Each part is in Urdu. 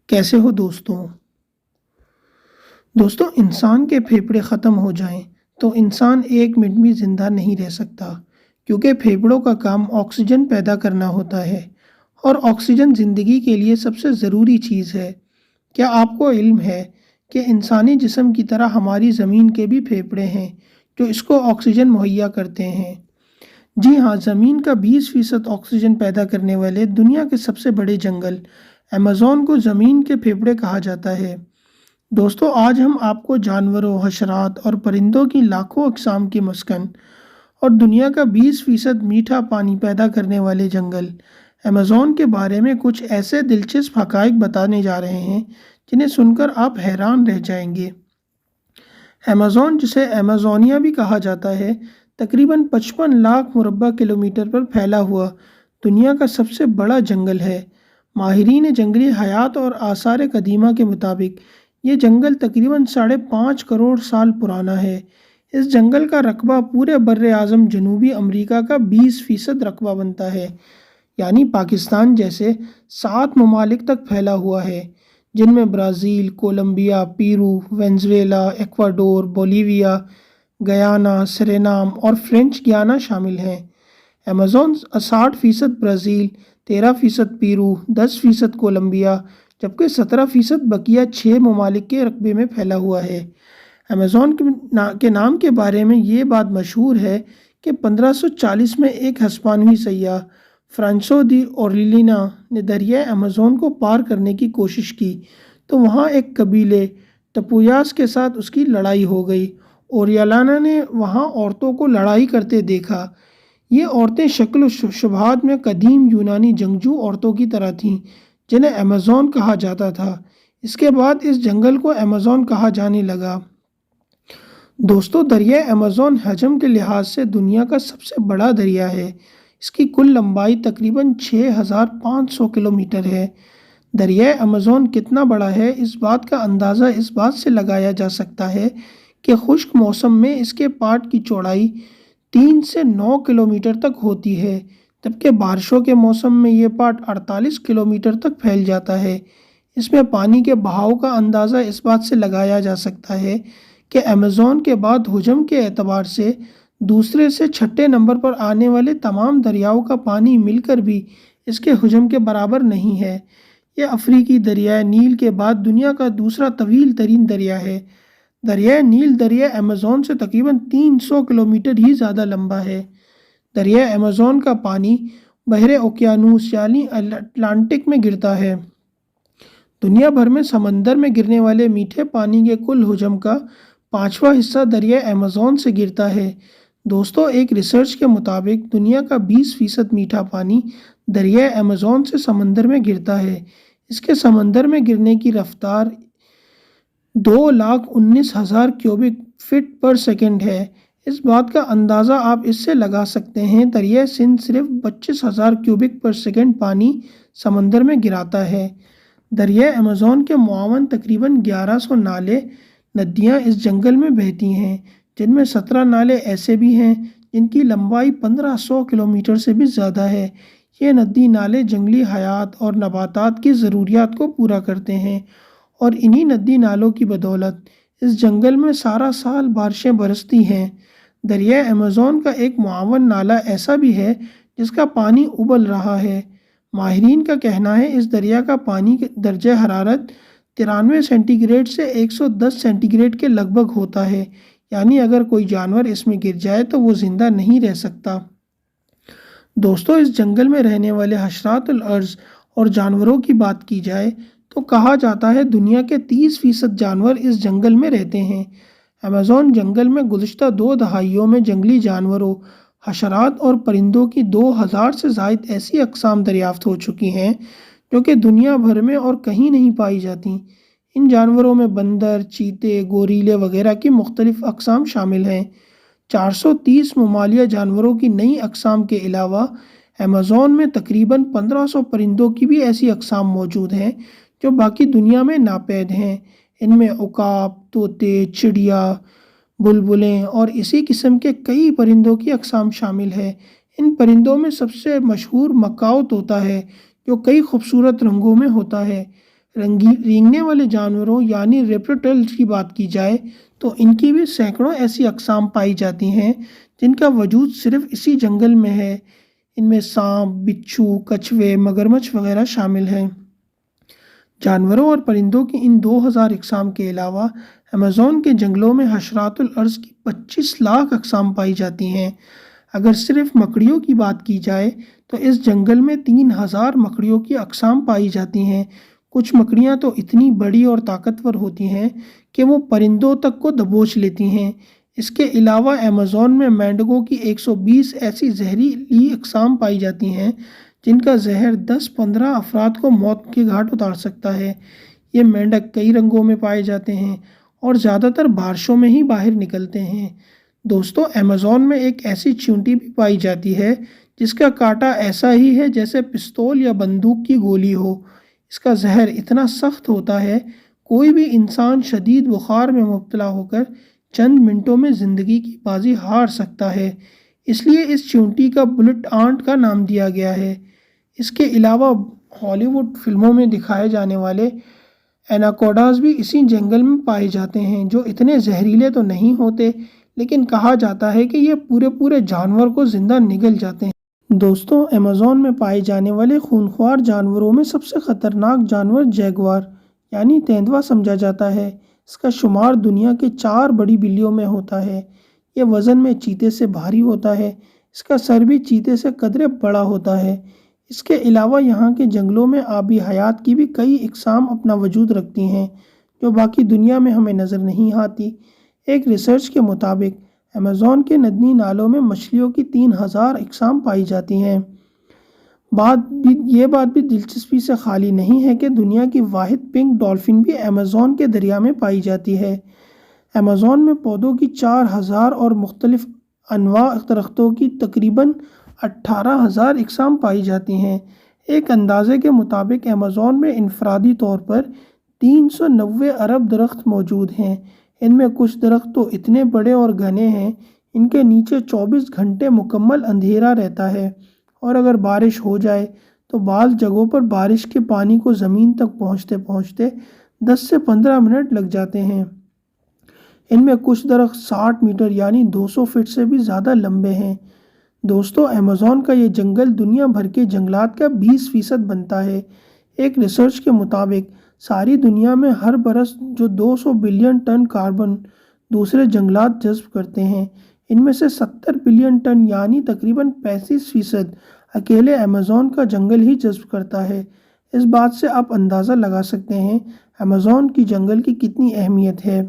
کیسے ہو دوستوں انسان کے پھیپھڑے ختم ہو جائیں تو انسان ایک منٹ بھی زندہ نہیں رہ سکتا، کیونکہ پھیپھڑوں کا کام آکسیجن پیدا کرنا ہوتا ہے اور آکسیجن زندگی کے لیے سب سے ضروری چیز ہے۔ کیا آپ کو علم ہے کہ انسانی جسم کی طرح ہماری زمین کے بھی پھیپھڑے ہیں جو اس کو آکسیجن مہیا کرتے ہیں؟ جی ہاں، زمین کا 20% آکسیجن پیدا کرنے والے دنیا کے سب سے بڑے جنگل ایمیزون کو زمین کے پھیپھڑے کہا جاتا ہے۔ دوستو آج ہم آپ کو جانوروں، حشرات اور پرندوں کی لاکھوں اقسام کی مسکن اور دنیا کا 20% میٹھا پانی پیدا کرنے والے جنگل ایمیزون کے بارے میں کچھ ایسے دلچسپ حقائق بتانے جا رہے ہیں جنہیں سن کر آپ حیران رہ جائیں گے۔ ایمیزون، جسے ایمیزونیا بھی کہا جاتا ہے، تقریباً 55 لاکھ مربع کلومیٹر پر پھیلا ہوا دنیا کا سب سے بڑا جنگل ہے۔ ماہرین جنگلی حیات اور آثار قدیمہ کے مطابق یہ جنگل تقریباً 5.5 کروڑ سال پرانا ہے۔ اس جنگل کا رقبہ پورے بر اعظم جنوبی امریکہ کا 20% رقبہ بنتا ہے، یعنی پاکستان جیسے 7 ممالک تک پھیلا ہوا ہے، جن میں Brazil, Colombia, Peru, Venezuela, Ecuador, Bolivia, Guyana, Suriname اور فرینچ گیانا شامل ہیں۔ ایمیزون 60% برازیل، 13% پیرو، 10% کولمبیا جبکہ 17% بقیہ 6 ممالک کے رقبے میں پھیلا ہوا ہے۔ ایمیزون کے نام کے بارے میں یہ بات مشہور ہے کہ 1540 میں ایک ہسپانوی سیاح فرانسو دی اورلینا نے دریائے ایمیزون کو پار کرنے کی کوشش کی تو وہاں ایک قبیلے ٹپویاس کے ساتھ اس کی لڑائی ہو گئی۔ اوریالانا نے وہاں عورتوں کو لڑائی کرتے دیکھا۔ یہ عورتیں شکل و شبہات میں قدیم یونانی جنگجو عورتوں کی طرح تھیں جنہیں ایمیزون کہا جاتا تھا۔ اس کے بعد اس جنگل کو ایمیزون کہا جانے لگا۔ دوستو دریائے ایمیزون حجم کے لحاظ سے دنیا کا سب سے بڑا دریا ہے۔ اس کی کل لمبائی تقریباً 6500 کلومیٹر ہے۔ دریائے ایمیزون کتنا بڑا ہے اس بات کا اندازہ اس بات سے لگایا جا سکتا ہے کہ خشک موسم میں اس کے پاٹ کی چوڑائی 3 سے 9 کلومیٹر تک ہوتی ہے، جبکہ بارشوں کے موسم میں یہ پاٹ 48 کلومیٹر تک پھیل جاتا ہے۔ اس میں پانی کے بہاؤ کا اندازہ اس بات سے لگایا جا سکتا ہے کہ ایمیزون کے بعد حجم کے اعتبار سے دوسرے سے چھٹے نمبر پر آنے والے تمام دریاؤں کا پانی مل کر بھی اس کے حجم کے برابر نہیں ہے۔ یہ افریقی دریائے نیل کے بعد دنیا کا دوسرا طویل ترین دریا ہے۔ دریائے نیل دریائے ایمیزون سے تقریباً 300 کلومیٹر ہی زیادہ لمبا ہے۔ دریائے ایمیزون کا پانی بحر اوقیانوس یعنی اٹلانٹک میں گرتا ہے۔ دنیا بھر میں سمندر میں گرنے والے میٹھے پانی کے کل حجم کا 5واں حصہ دریائے ایمیزون سے گرتا ہے۔ دوستو ایک ریسرچ کے مطابق دنیا کا 20% میٹھا پانی دریائے ایمیزون سے سمندر میں گرتا ہے۔ اس کے سمندر میں گرنے کی رفتار 2,19,000 کیوبک فٹ پر سیکنڈ ہے۔ اس بات کا اندازہ آپ اس سے لگا سکتے ہیں دریائے سندھ صرف 25,000 کیوبک پر سیکنڈ پانی سمندر میں گراتا ہے۔ دریائے ایمیزون کے معاون تقریباً 1100 نالے ندیاں اس جنگل میں بہتی ہیں، جن میں 17 نالے ایسے بھی ہیں جن کی لمبائی 1500 کلومیٹر سے بھی زیادہ ہے۔ یہ ندی نالے جنگلی حیات اور نباتات کی ضروریات کو پورا کرتے ہیں اور انہی ندی نالوں کی بدولت اس جنگل میں سارا سال بارشیں برستی ہیں۔ دریائے ایمیزون کا ایک معاون نالہ ایسا بھی ہے جس کا پانی ابل رہا ہے۔ ماہرین کا کہنا ہے اس دریا کا پانی درجہ حرارت 93 سینٹی گریڈ سے 110 سینٹی گریڈ کے لگ بھگ ہوتا ہے، یعنی اگر کوئی جانور اس میں گر جائے تو وہ زندہ نہیں رہ سکتا۔ دوستو اس جنگل میں رہنے والے حشرات الارض اور جانوروں کی بات کی جائے تو کہا جاتا ہے دنیا کے 30% جانور اس جنگل میں رہتے ہیں۔ ایمیزون جنگل میں گزشتہ 2 دہائیوں میں جنگلی جانوروں، حشرات اور پرندوں کی 2000 سے زائد ایسی اقسام دریافت ہو چکی ہیں جو کہ دنیا بھر میں اور کہیں نہیں پائی جاتی۔ ان جانوروں میں بندر، چیتے، گوریلے وغیرہ کی مختلف اقسام شامل ہیں۔ 430 ممالیہ جانوروں کی نئی اقسام کے علاوہ ایمیزون میں تقریباً 1500 پرندوں کی بھی ایسی اقسام موجود ہیں جو باقی دنیا میں ناپید ہیں۔ ان میں عقاب، طوطے، چڑیا، بلبلیں اور اسی قسم کے کئی پرندوں کی اقسام شامل ہیں۔ ان پرندوں میں سب سے مشہور مکاؤ طوطا ہے جو کئی خوبصورت رنگوں میں ہوتا ہے۔ رینگنے والے جانوروں یعنی ریپٹائلز کی بات کی جائے تو ان کی بھی سینکڑوں ایسی اقسام پائی جاتی ہیں جن کا وجود صرف اسی جنگل میں ہے۔ ان میں سانپ، بچھو، کچھوے، مگرمچھ وغیرہ شامل ہیں۔ جانوروں اور پرندوں کی ان 2000 اقسام کے علاوہ ایمیزون کے جنگلوں میں حشرات الارض کی 25 لاکھ اقسام پائی جاتی ہیں۔ اگر صرف مکڑیوں کی بات کی جائے تو اس جنگل میں 3000 مکڑیوں کی اقسام پائی جاتی ہیں۔ کچھ مکڑیاں تو اتنی بڑی اور طاقتور ہوتی ہیں کہ وہ پرندوں تک کو دبوچ لیتی ہیں۔ اس کے علاوہ ایمیزون میں مینڈکوں کی 120 ایسی زہریلی اقسام پائی جاتی ہیں جن کا زہر 10-15 افراد کو موت کے گھاٹ اتار سکتا ہے۔ یہ مینڈک کئی رنگوں میں پائے جاتے ہیں اور زیادہ تر بارشوں میں ہی باہر نکلتے ہیں۔ دوستو، ایمیزون میں ایک ایسی چیونٹی بھی پائی جاتی ہے جس کا کانٹا ایسا ہی ہے جیسے پستول یا بندوق کی گولی ہو۔ اس کا زہر اتنا سخت ہوتا ہے کوئی بھی انسان شدید بخار میں مبتلا ہو کر چند منٹوں میں زندگی کی بازی ہار سکتا ہے۔ اس لیے اس چیونٹی کا بلٹ آنٹ کا نام دیا گیا ہے۔ اس کے علاوہ ہالی ووڈ فلموں میں دکھائے جانے والے ایناکونڈاز بھی اسی جنگل میں پائے جاتے ہیں، جو اتنے زہریلے تو نہیں ہوتے لیکن کہا جاتا ہے کہ یہ پورے جانور کو زندہ نگل جاتے ہیں۔ دوستوں، ایمیزون میں پائے جانے والے خونخوار جانوروں میں سب سے خطرناک جانور جیگوار یعنی تیندوا سمجھا جاتا ہے۔ اس کا شمار دنیا کے 4 بڑی بلیوں میں ہوتا ہے۔ یہ وزن میں چیتے سے بھاری ہوتا ہے۔ اس کا سر بھی چیتے سے قدرے بڑا ہوتا ہے۔ اس کے علاوہ یہاں کے جنگلوں میں آبی حیات کی بھی کئی اقسام اپنا وجود رکھتی ہیں جو باقی دنیا میں ہمیں نظر نہیں آتی۔ ایک ریسرچ کے مطابق ایمیزون کے ندی نالوں میں مچھلیوں کی 3000 اقسام پائی جاتی ہیں۔ یہ بات بھی دلچسپی سے خالی نہیں ہے کہ دنیا کی واحد پنک ڈالفن بھی ایمیزون کے دریا میں پائی جاتی ہے۔ ایمیزون میں پودوں کی 4000 اور مختلف انواع درختوں کی تقریباً 18000 اقسام پائی جاتی ہیں۔ ایک اندازے کے مطابق ایمیزون میں انفرادی طور پر 390 ارب درخت موجود ہیں۔ ان میں کچھ درخت تو اتنے بڑے اور گھنے ہیں ان کے نیچے 24 گھنٹے مکمل اندھیرا رہتا ہے، اور اگر بارش ہو جائے تو بعض جگہوں پر بارش کے پانی کو زمین تک پہنچتے پہنچتے 10 سے 15 منٹ لگ جاتے ہیں۔ ان میں کچھ درخت 60 میٹر یعنی 200 فٹ سے بھی زیادہ لمبے ہیں۔ دوستو، ایمیزون کا یہ جنگل دنیا بھر کے جنگلات کا 20% بنتا ہے۔ ایک ریسرچ کے مطابق ساری دنیا میں ہر برس جو 200 بلین ٹن کاربن دوسرے جنگلات جذب کرتے ہیں، ان میں سے 70 بلین ٹن یعنی تقریباً 35% اکیلے ایمیزون کا جنگل ہی جذب کرتا ہے۔ اس بات سے آپ اندازہ لگا سکتے ہیں ایمیزون کی جنگل کی کتنی اہمیت ہے۔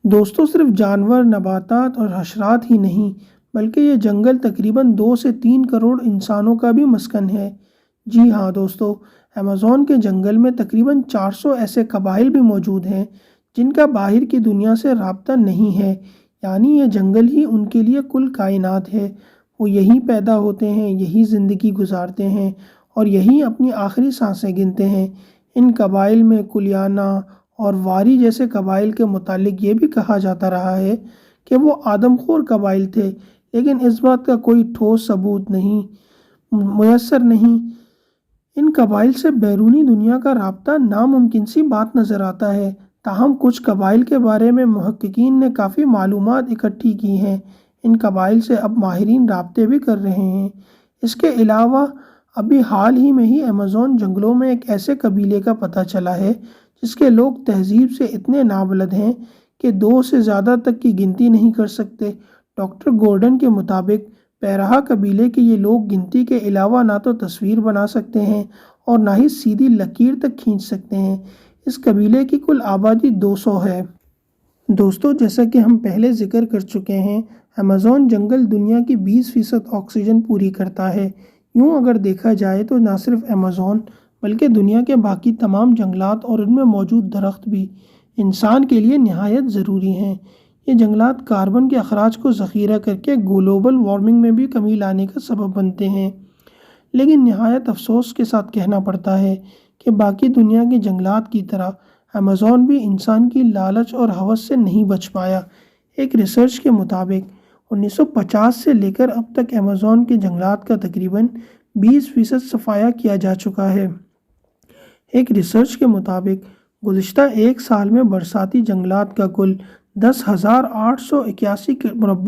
دوستو، صرف جانور، نباتات اور حشرات ہی نہیں بلکہ یہ جنگل تقریباً 2 سے 3 کروڑ انسانوں کا بھی مسکن ہے۔ جی ہاں دوستو، ایمیزون کے جنگل میں تقریباً 400 ایسے قبائل بھی موجود ہیں جن کا باہر کی دنیا سے رابطہ نہیں ہے، یعنی یہ جنگل ہی ان کے لیے کل کائنات ہے۔ وہ یہیں پیدا ہوتے ہیں، یہی زندگی گزارتے ہیں اور یہیں اپنی آخری سانسیں گنتے ہیں۔ ان قبائل میں کلیانہ اور واری جیسے قبائل کے متعلق یہ بھی کہا جاتا رہا ہے کہ وہ آدم خور قبائل تھے، لیکن اس بات کا کوئی ٹھوس ثبوت میسر نہیں۔ ان قبائل سے بیرونی دنیا کا رابطہ ناممکن سی بات نظر آتا ہے، تاہم کچھ قبائل کے بارے میں محققین نے کافی معلومات اکٹھی کی ہیں۔ ان قبائل سے اب ماہرین رابطے بھی کر رہے ہیں۔ اس کے علاوہ ابھی حال ہی میں ہی ایمیزون جنگلوں میں ایک ایسے قبیلے کا پتہ چلا ہے جس کے لوگ تہذیب سے اتنے نابلد ہیں کہ 2 سے زیادہ تک کی گنتی نہیں کر سکتے۔ ڈاکٹر گورڈن کے مطابق پیراہا قبیلے کے یہ لوگ گنتی کے علاوہ نہ تو تصویر بنا سکتے ہیں اور نہ ہی سیدھی لکیر تک کھینچ سکتے ہیں۔ اس قبیلے کی کل آبادی 200 ہے۔ دوستو، جیسا کہ ہم پہلے ذکر کر چکے ہیں، ایمیزون جنگل دنیا کی 20% آکسیجن پوری کرتا ہے۔ یوں اگر دیکھا جائے تو نہ صرف ایمیزون بلکہ دنیا کے باقی تمام جنگلات اور ان میں موجود درخت بھی انسان کے لیے نہایت ضروری ہیں۔ یہ جنگلات کاربن کے اخراج کو ذخیرہ کر کے گلوبل وارمنگ میں بھی کمی لانے کا سبب بنتے ہیں، لیکن نہایت افسوس کے ساتھ کہنا پڑتا ہے کہ باقی دنیا کے جنگلات کی طرح ایمیزون بھی انسان کی لالچ اور ہوس سے نہیں بچ پایا۔ ایک ریسرچ کے مطابق 1950 سے لے کر اب تک ایمیزون کے جنگلات کا تقریباً 20% صفایا کیا جا چکا ہے۔ ایک ریسرچ کے مطابق گزشتہ ایک سال میں برساتی جنگلات کا کل 10,881 مربع